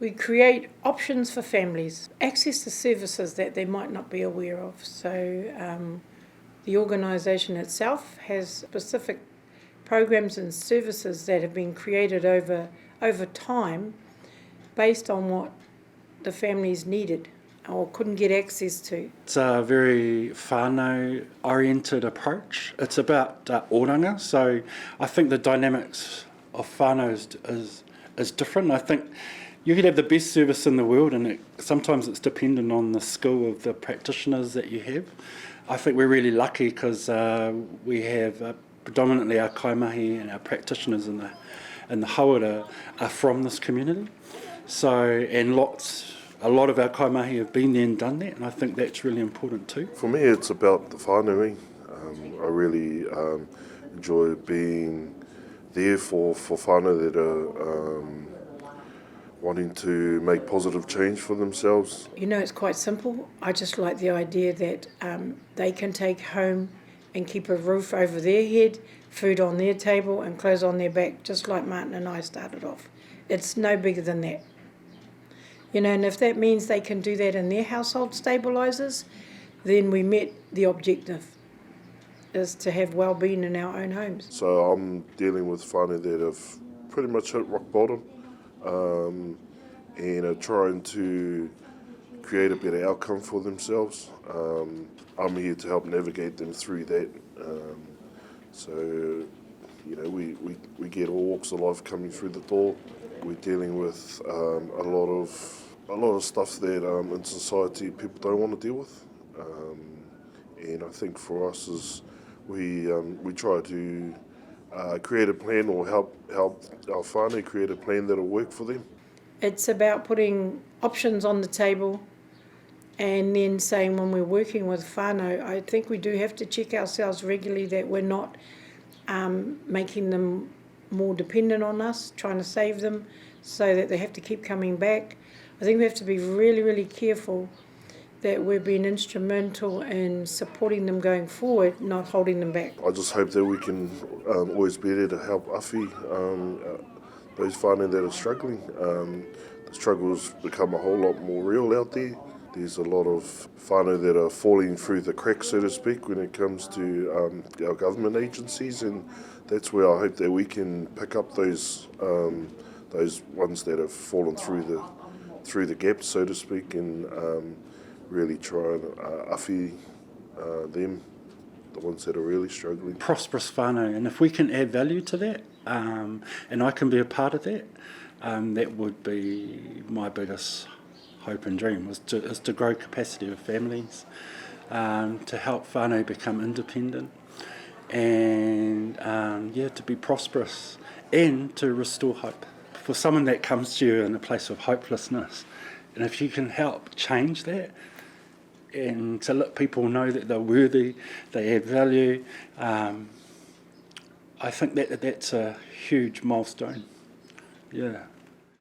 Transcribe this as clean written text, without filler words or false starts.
We create options for families, access to services that they might not be aware of. So the organisation itself has specific programs and services that have been created over time based on what the families needed or couldn't get access to. It's a very whānau oriented approach. It's about oranga, so I think the dynamics of whānau is different. I think you could have the best service in the world, and sometimes it's dependent on the skill of the practitioners that you have. I think we're really lucky because we have predominantly our kaimahi and our practitioners in the hauora are from this community. So, and a lot of our kaimahi have been there and done that, and I think that's really important too. For me, it's about the whānui. I really enjoy being there for whānau that are wanting to make positive change for themselves. You know, it's quite simple. I just like the idea that they can take home and keep a roof over their head, food on their table and clothes on their back, just like Martin and I started off. It's no bigger than that. You know, and if that means they can do that in their household stabilisers, then we met the objective, is to have well-being in our own homes. So I'm dealing with whānau that have pretty much hit rock bottom and are trying to create a better outcome for themselves. I'm here to help navigate them through that. So, you know, we get all walks of life coming through the door. We're dealing with a lot of stuff that in society people don't want to deal with. And I think for us is we try to create a plan or help our whānau create a plan that'll work for them. It's about putting options on the table and then saying when we're working with whānau, I think we do have to check ourselves regularly that we're not making them more dependent on us, trying to save them so that they have to keep coming back. I think we have to be really, really careful that we're being instrumental in supporting them going forward, not holding them back. I just hope that we can always be there to help awhi, those whānau that are struggling. The struggle's become a whole lot more real out there. There's a lot of whānau that are falling through the cracks, so to speak, when it comes to our government agencies, and that's where I hope that we can pick up those ones that have fallen through the gap, so to speak, and really try and awhi them, the ones that are really struggling. Prosperous whānau, and if we can add value to that, and I can be a part of that, that would be my biggest hope and dream, is to grow capacity of families, to help whānau become independent, and to be prosperous, and to restore hope. For someone that comes to you in a place of hopelessness, and if you can help change that, and to let people know that they're worthy, they add value, I think that's a huge milestone. Yeah.